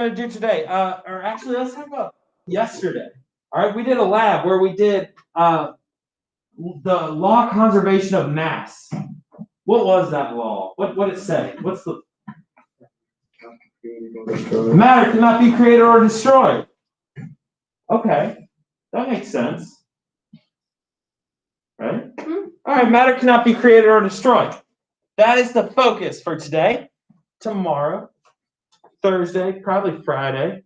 going to do today, or actually, let's talk about yesterday. All right, we did a lab where we did the law of conservation of mass. What was that law? What did it say? What's the matter cannot be created or destroyed? Okay, that makes sense, right? All right, matter cannot be created or destroyed. That is the focus for today, tomorrow, Thursday, probably Friday.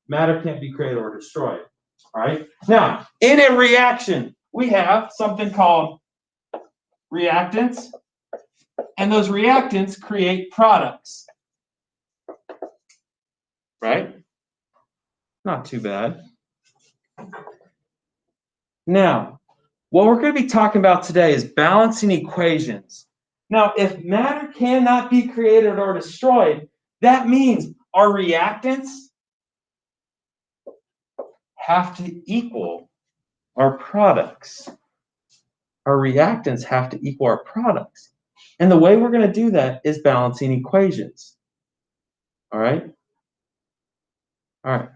Matter can't be created or destroyed. All right. Now, in a reaction, we have something called reactants, and those reactants create products. Right? Not too bad. Now, what we're going to be talking about today is balancing equations. Now, if matter cannot be created or destroyed, that means our reactants have to equal our products. Our reactants have to equal our products. And the way we're going to do that is balancing equations. All right? All right.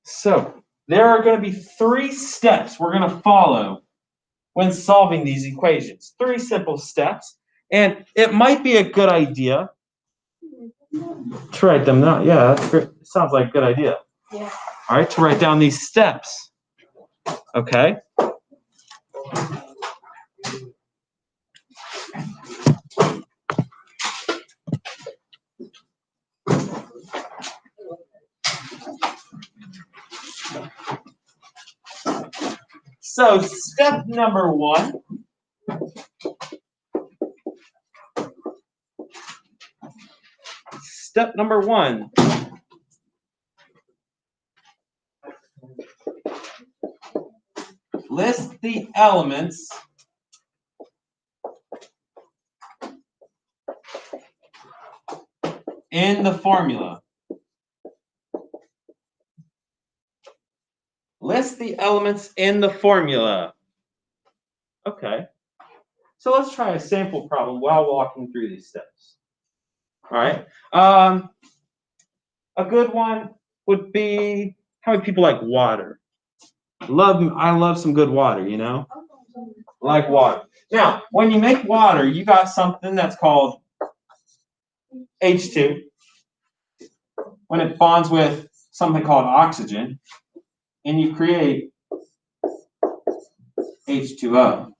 So there are going to be 3 steps we're going to follow when solving these equations. 3 simple steps. And it might be a good idea to write them down. Yeah, that's great. Sounds like a good idea. Yeah. All right, to write down these steps. Okay. So step number 1. Step number 1. List the elements in the formula. List the elements in the formula. Okay. So let's try a sample problem while walking through these steps. All right. A good one would be, how many people like water? I love some good water, you know? Like water. Now, when you make water, you got something that's called H2. When it bonds with something called oxygen, and you create H2O.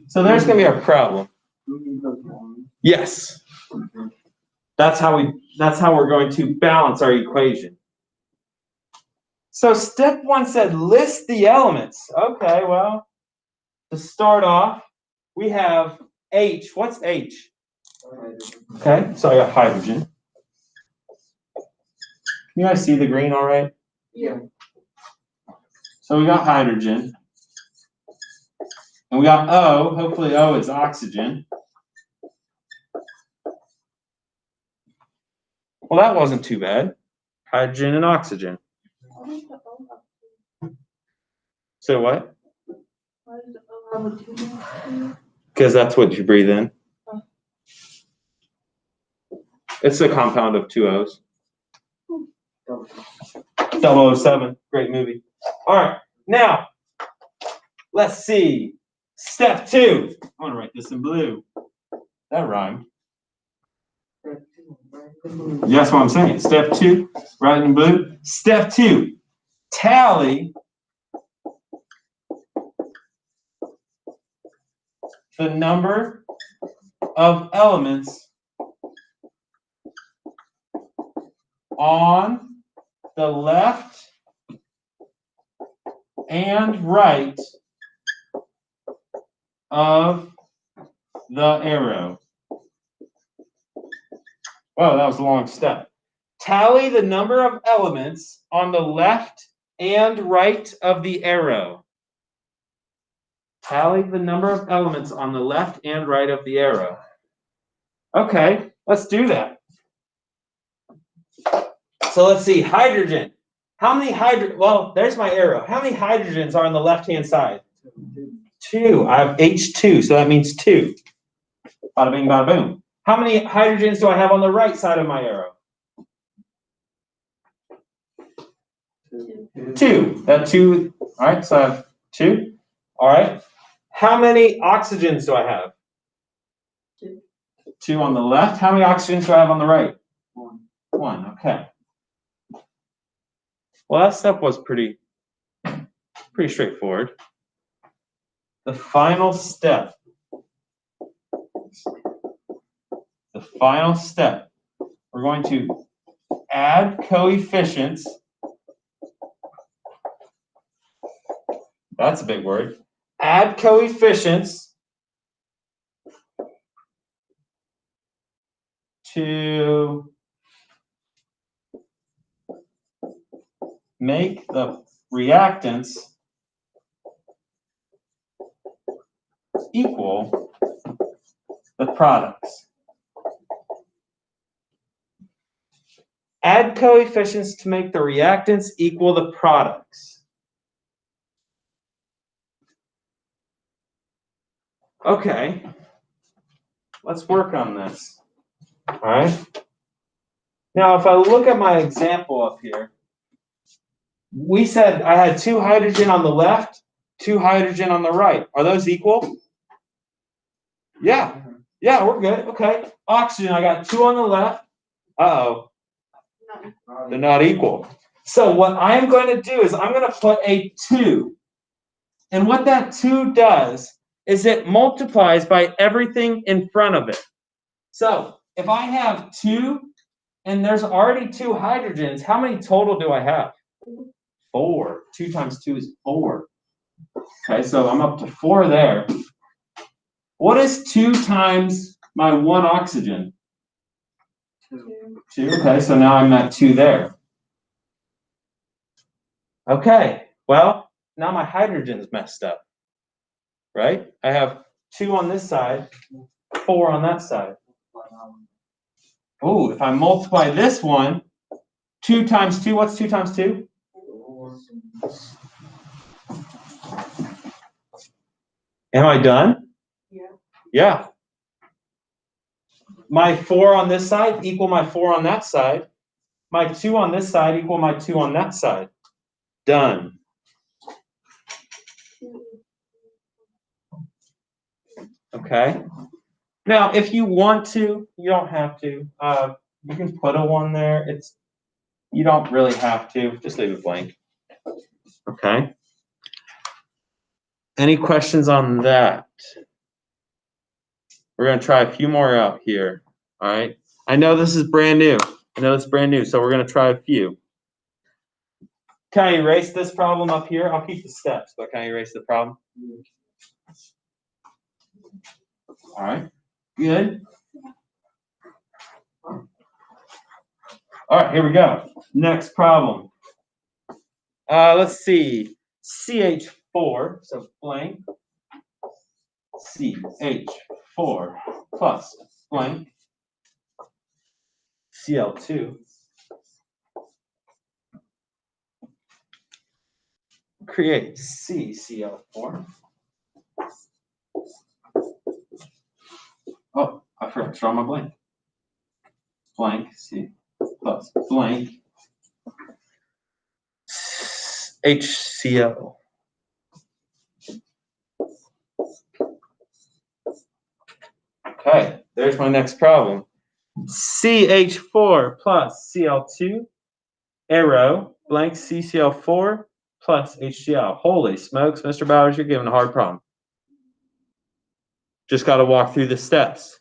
So there's going to be our problem. Yes. That's how we're going to balance our equation. So step 1 said list the elements. Okay, well, to start off, we have H. What's H? Okay, so I got hydrogen. Can you guys see the green all right? Yeah. So we got hydrogen. And we got O. Hopefully O is oxygen. Well, that wasn't too bad. Hydrogen and oxygen. So what? Because that's what you breathe in. It's a compound of 2 O's. 007, great movie. All right, now let's see. Step 2. I'm going to write this in blue. That rhymed. That's what I'm saying. Step 2, write in blue. Step 2, tally the number of elements on the left and right of the arrow. Whoa, that was a long step. Tally the number of elements on the left and right of the arrow. Tally the number of elements on the left and right of the arrow. Okay, let's do that. So let's see, hydrogen. How many well, there's my arrow. How many hydrogens are on the left-hand side? 2. I have H2, so that means 2. Bada bing, bada boom. How many hydrogens do I have on the right side of my arrow? 2. That 2, all right, so I have 2. All right. How many oxygens do I have? 2 on the left. How many oxygens do I have on the right? 1. Okay. Well, that step was pretty straightforward. The final step. We're going to add coefficients. That's a big word. Add coefficients to make the reactants equal the products. Add coefficients to make the reactants equal the products. Okay, let's work on this. All right. Now, if I look at my example up here, we said I had 2 hydrogen on the left, 2 hydrogen on the right. Are those equal? Yeah. Yeah, we're good. Okay. Oxygen, I got 2 on the left. Uh-oh. They're not equal. So what I'm going to do is I'm going to put a 2. And what that 2 does is it multiplies by everything in front of it. So if I have 2 and there's already 2 hydrogens, how many total do I have? 4. 2 times 2 is 4. Okay, so I'm up to 4 there. What is 2 times my 1 oxygen? 2. Okay, so now I'm at 2 there. Okay, well, now my hydrogen's messed up, right? I have 2 on this side, 4 on that side. Oh, if I multiply this one, 2 times 2, what's 2 times 2? 4. Am I done? Yeah. Yeah. My 4 on this side equal my 4 on that side. My 2 on this side equal my 2 on that side. Done. Okay. Now, if you want to, you don't have to. You can put a 1 there. You don't really have to. Just leave it blank. Okay. Any questions on that? We're going to try a few more out here. All right. I know this is brand new. So we're going to try a few. Can I erase this problem up here? I'll keep the steps, but can I erase the problem? All right. Good. All right, here we go. Next problem. Let's see. CH4, so blank. CH4 plus blank. Cl2. Create CCl4. Oh, I forgot to draw my blank. Blank C plus blank HCl. Okay, there's my next problem. CH4 plus Cl2, arrow, blank CCl4 plus HCl. Holy smokes, Mr. Bowers, you're giving a hard problem. Just got to walk through the steps.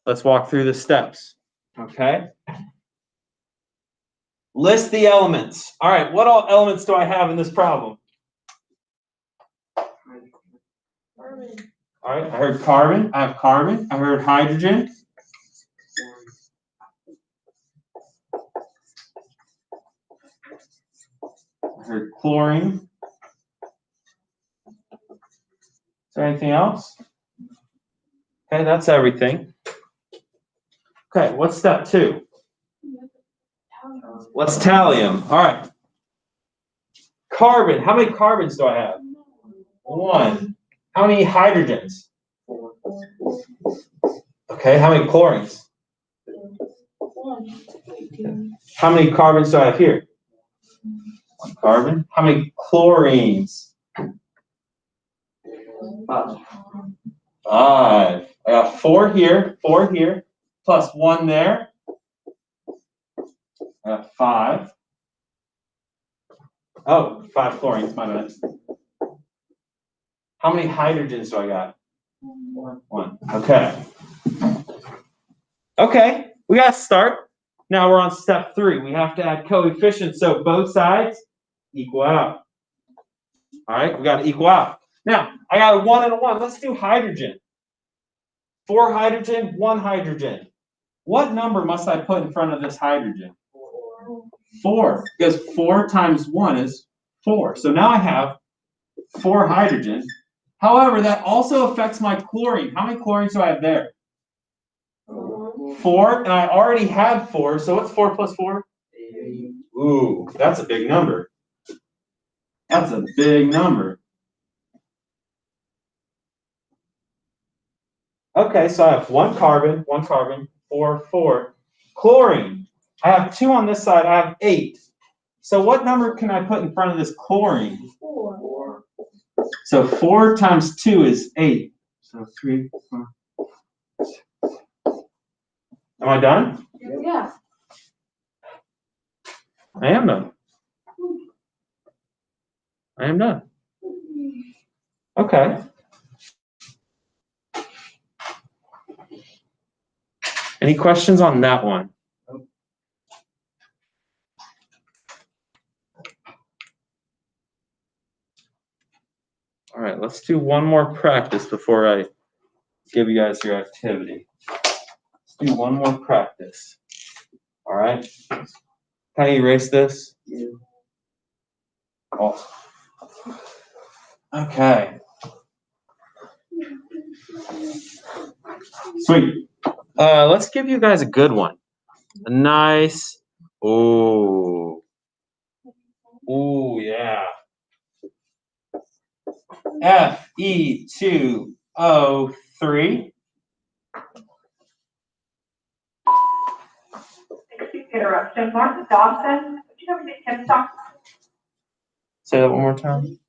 Let's walk through the steps. Okay. List the elements. All right, what all elements do I have in this problem? All right, I heard carbon. I have carbon. I heard hydrogen. I heard chlorine. Is there anything else? Okay, that's everything. Okay, what's step 2? What's thallium? All right. Carbon. How many carbons do I have? 1. How many hydrogens? 4. Okay, how many chlorines? 1. How many carbons do I have here? One carbon. How many chlorines? 5. 5. I got 4 here, plus 1 there. I got 5. Oh, 5 chlorines, my bad. How many hydrogens do I got? 1. Okay. Okay, we got to start. Now we're on step 3. We have to add coefficients so both sides equal out. All right, we got to equal out. Now, I got a 1 and a 1. Let's do hydrogen. 4 hydrogen, 1 hydrogen. What number must I put in front of this hydrogen? 4, because 4 times 1 is 4. So now I have 4 hydrogen. However, that also affects my chlorine. How many chlorines do I have there? 4, and I already had 4. So what's 4 plus 4? 8. Ooh, that's a big number. That's a big number. Okay, so I have 1 carbon, 4, 4. Chlorine. I have 2 on this side. I have 8. So what number can I put in front of this chlorine? 4. So 4 times 2 is 8. So 3, 4. Am I done? Yeah. I am done. I am done. Okay. Any questions on that one? All right, let's do one more practice before I give you guys your activity. Let's do one more practice. All right. Can I erase this? Yeah. Oh. Okay. Sweet. Let's give you guys a good one. A nice. Ooh. Ooh, yeah. Fe2O3. Excuse interruption. Martha Dawson, would you ever get Kim stock? Say that one more time.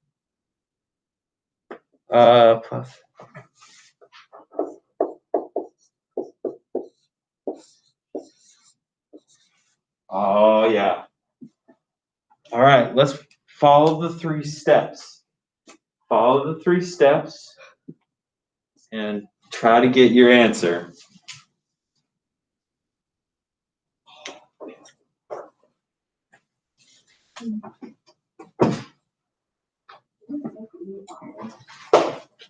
Plus. Oh, yeah. All right, let's follow the 3 steps. Follow the 3 steps and try to get your answer.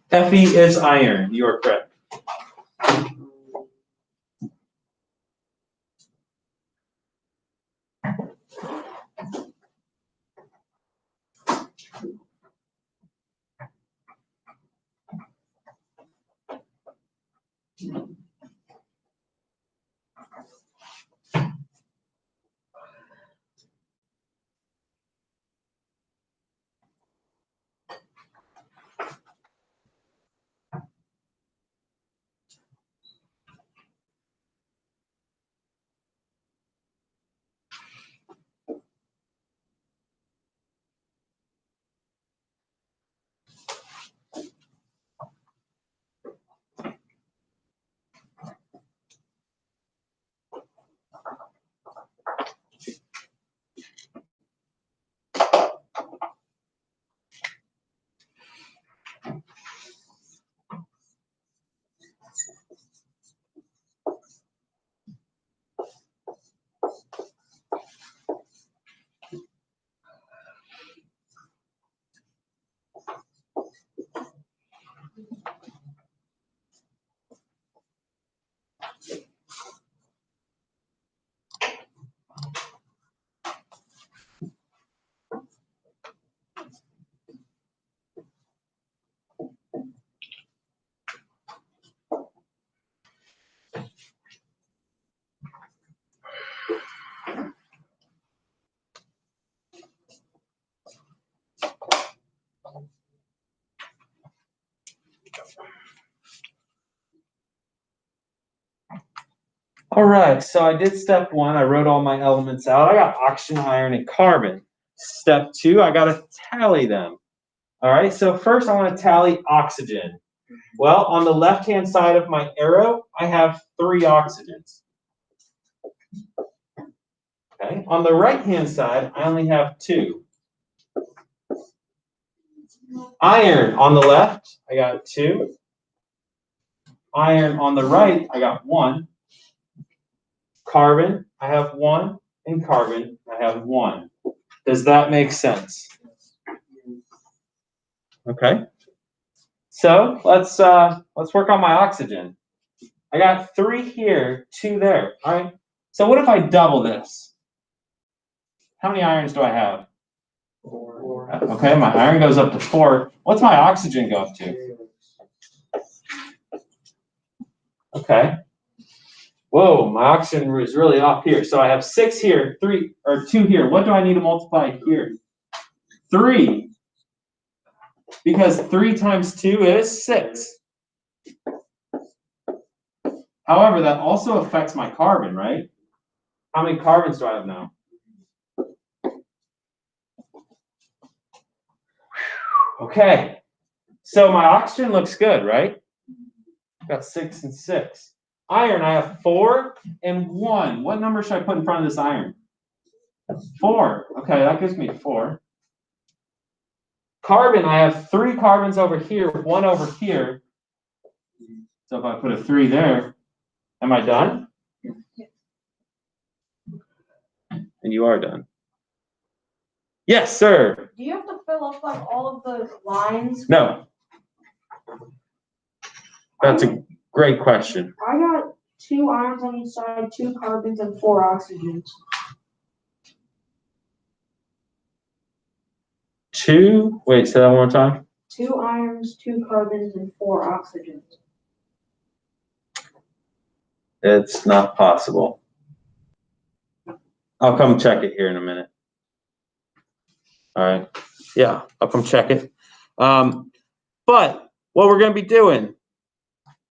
Fe is iron. You are correct. All right, so I did step 1. I wrote all my elements out. I got oxygen, iron, and carbon. Step 2, I got to tally them. All right, so first I want to tally oxygen. Well, on the left-hand side of my arrow, I have 3 oxygens. Okay, on the right-hand side, I only have 2. Iron on the left, I got 2. Iron on the right, I got 1. Carbon, I have 1. And carbon, I have 1. Does that make sense? Okay. So let's work on my oxygen. I got 3 here, 2 there. All right. So what if I double this? How many irons do I have? 4. Okay, my iron goes up to 4. What's my oxygen go up to? Okay. Whoa, my oxygen is really off here. So I have 6 here, 3 or 2 here. What do I need to multiply here? 3. Because 3 times 2 is 6. However, that also affects my carbon, right? How many carbons do I have now? Okay. So my oxygen looks good, right? Got 6 and 6. Iron, I have 4 and 1. What number should I put in front of this iron? 4. Okay, that gives me 4. Carbon, I have 3 carbons over here, 1 over here. So if I put a 3 there, am I done? And you are done. Yes, sir. Do you have to fill up like all of the lines? No. That's a great question. I got 2 irons on each side, 2 carbons, and 4 oxygens. 2. Wait, say that one more time. 2 irons, 2 carbons, and 4 oxygens. It's not possible. I'll come check it here in a minute. All right. Yeah, I'll come check it. But what we're going to be doing